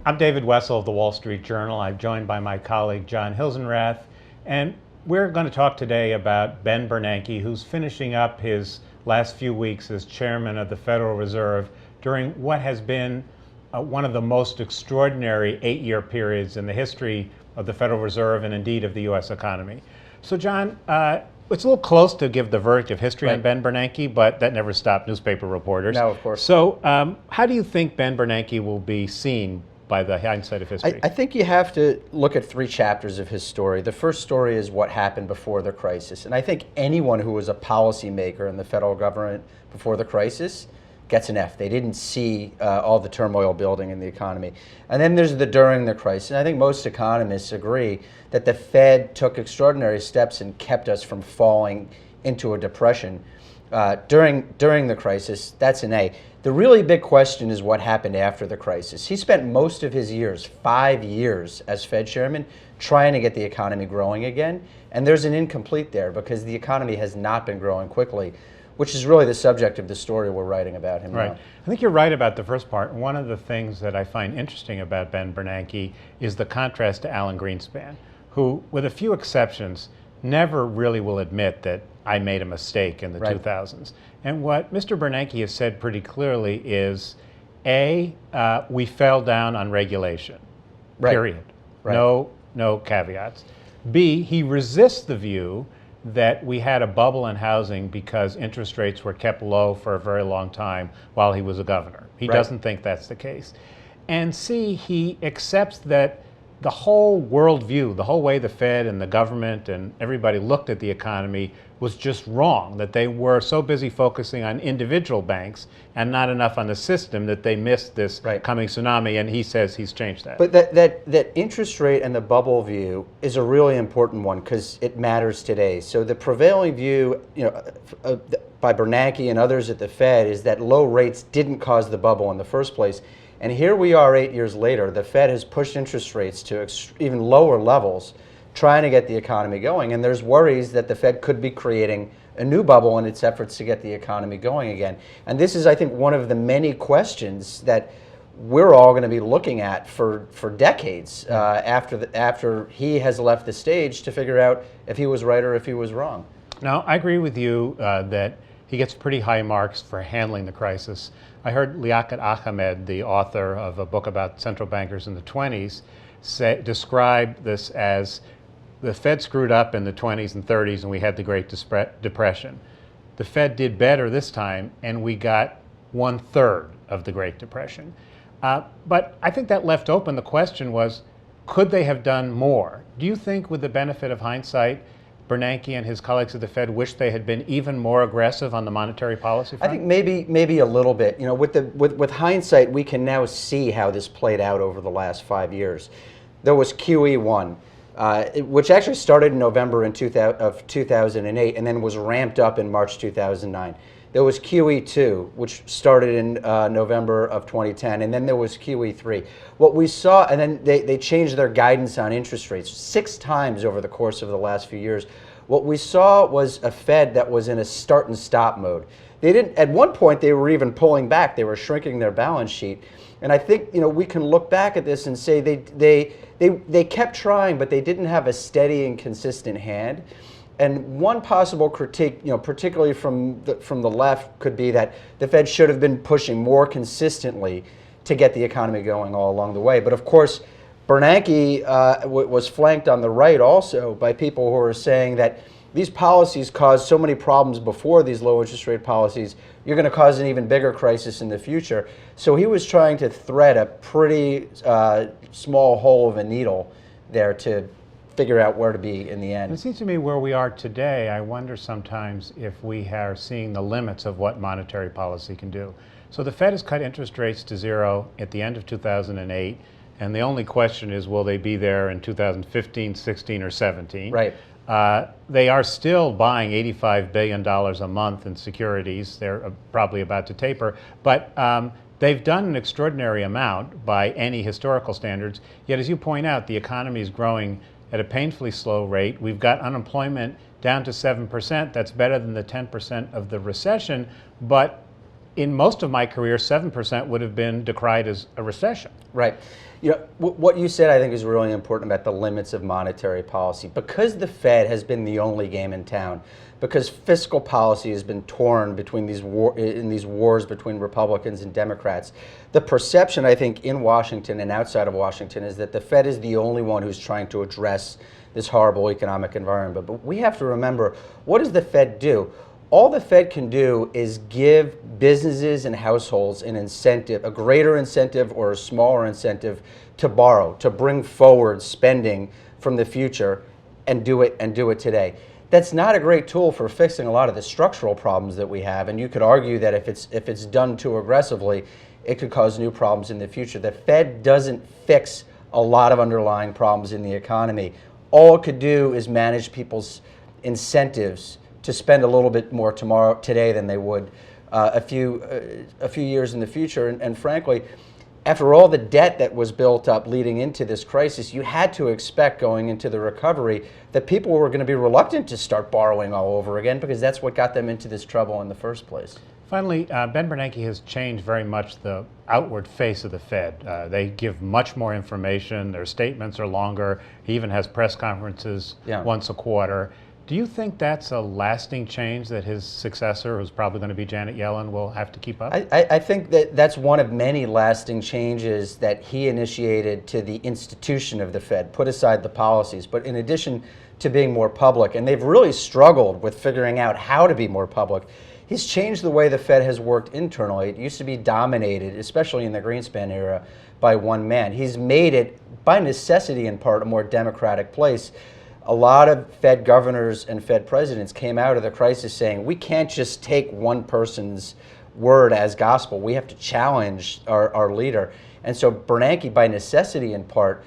I'm David Wessel of the Wall Street Journal. I'm joined by my colleague John Hilsenrath, and we're going to talk today about Ben Bernanke, who's finishing up his last few weeks as chairman of the Federal Reserve during what has been one of the most extraordinary 8-year periods in the history of the Federal Reserve and indeed of the U.S. economy. So, John, it's a little close to give the verdict of history on Ben Bernanke, but that never stopped newspaper reporters. No, of course. So how do you think Ben Bernanke will be seen by the hindsight of history? I think you have to look at 3 chapters of his story. The first story is what happened before the crisis. And I think anyone who was a policymaker in the federal government before the crisis gets an F. They didn't see all the turmoil building in the economy. And then there's the during the crisis. And I think most economists agree that the Fed took extraordinary steps and kept us from falling into a depression during the crisis. That's an A. The really big question is what happened after the crisis. He spent most of his years, 5 years as Fed chairman, trying to get the economy growing again. And there's an incomplete there because the economy has not been growing quickly, which is really the subject of the story we're writing about him now. I think you're right about the first part. One of the things that I find interesting about Ben Bernanke is the contrast to Alan Greenspan, who, with a few exceptions, never really will admit that I made a mistake in the 2000s. And what Mr. Bernanke has said pretty clearly is, A, we fell down on regulation, period. No caveats. B, he resists the view that we had a bubble in housing because interest rates were kept low for a very long time while he was a governor. He doesn't think that's the case. And C, he accepts that the whole worldview, the whole way the Fed and the government and everybody looked at the economy was just wrong, that they were so busy focusing on individual banks and not enough on the system that they missed this coming tsunami, and he says he's changed that. But that interest rate and the bubble view is a really important one because it matters today. So the prevailing view, by Bernanke and others at the Fed is that low rates didn't cause the bubble in the first place. And here we are 8 years later, the Fed has pushed interest rates to even lower levels, trying to get the economy going. And there's worries that the Fed could be creating a new bubble in its efforts to get the economy going again. And this is, I think, one of the many questions that we're all going to be looking at for decades after he has left the stage to figure out if he was right or if he was wrong. Now, I agree with you that he gets pretty high marks for handling the crisis. I heard Liaquat Ahamed, the author of a book about central bankers in the 20s, describe this as the Fed screwed up in the 20s and 30s and we had the Great Depression. The Fed did better this time and we got 1/3 of the Great Depression. But I think that left open the question was, could they have done more? Do you think, with the benefit of hindsight, Bernanke and his colleagues at the Fed wish they had been even more aggressive on the monetary policy front? I think maybe a little bit. You know, with hindsight, we can now see how this played out over the last 5 years. There was QE1, which actually started in November of 2008 and then was ramped up in March 2009. There was QE2, which started in November of 2010, and then there was QE3. What we saw, and then they changed their guidance on interest rates 6 times over the course of the last few years. What we saw was a Fed that was in a start and stop mode. They didn't. At one point, they were even pulling back. They were shrinking their balance sheet, and I think we can look back at this and say they kept trying, but they didn't have a steady and consistent hand. And one possible critique, particularly from the left, could be that the Fed should have been pushing more consistently to get the economy going all along the way. But of course, Bernanke was flanked on the right also by people who were saying that these policies caused so many problems before these low interest rate policies, you're going to cause an even bigger crisis in the future. So he was trying to thread a pretty small hole of a needle there to figure out where to be in the end. It seems to me where we are today, I wonder sometimes if we are seeing the limits of what monetary policy can do. So the Fed has cut interest rates to 0 at the end of 2008, and the only question is, will they be there in 2015, 16, or 17? Right. They are still buying $85 billion a month in securities. They're probably about to taper, but they've done an extraordinary amount by any historical standards. Yet, as you point out, the economy is growing at a painfully slow rate. We've got unemployment down to 7%. That's better than the 10% of the recession, but in most of my career, 7% would have been decried as a recession. Right. You know, what you said I think is really important about the limits of monetary policy. Because the Fed has been the only game in town, because fiscal policy has been torn between these wars between Republicans and Democrats, the perception I think in Washington and outside of Washington is that the Fed is the only one who's trying to address this horrible economic environment. But we have to remember, what does the Fed do? All the Fed can do is give businesses and households an incentive, a greater incentive or a smaller incentive to borrow, to bring forward spending from the future and do it today. That's not a great tool for fixing a lot of the structural problems that we have, and you could argue that if it's done too aggressively, it could cause new problems in the future. The Fed doesn't fix a lot of underlying problems in the economy. All it could do is manage people's incentives to spend a little bit more today than they would a few years in the future. And frankly, after all the debt that was built up leading into this crisis, you had to expect going into the recovery that people were going to be reluctant to start borrowing all over again, because that's what got them into this trouble in the first place. Finally, Ben Bernanke has changed very much the outward face of the Fed. They give much more information. Their statements are longer. He even has press conferences once a quarter. Do you think that's a lasting change that his successor, who's probably going to be Janet Yellen, will have to keep up? I think that's one of many lasting changes that he initiated to the institution of the Fed, put aside the policies. But in addition to being more public, and they've really struggled with figuring out how to be more public, he's changed the way the Fed has worked internally. It used to be dominated, especially in the Greenspan era, by one man. He's made it, by necessity in part, a more democratic place. A lot of Fed governors and Fed presidents came out of the crisis saying, we can't just take one person's word as gospel. We have to challenge our leader. And so Bernanke, by necessity in part,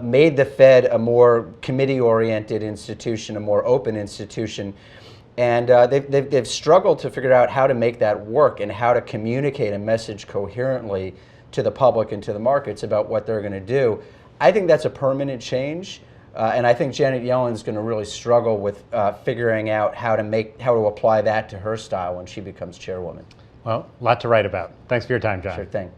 made the Fed a more committee-oriented institution, a more open institution. And they've struggled to figure out how to make that work and how to communicate a message coherently to the public and to the markets about what they're going to do. I think that's a permanent change. And I think Janet Yellen is going to really struggle with figuring out how to apply that to her style when she becomes chairwoman. Well, a lot to write about. Thanks for your time, John. Sure thing.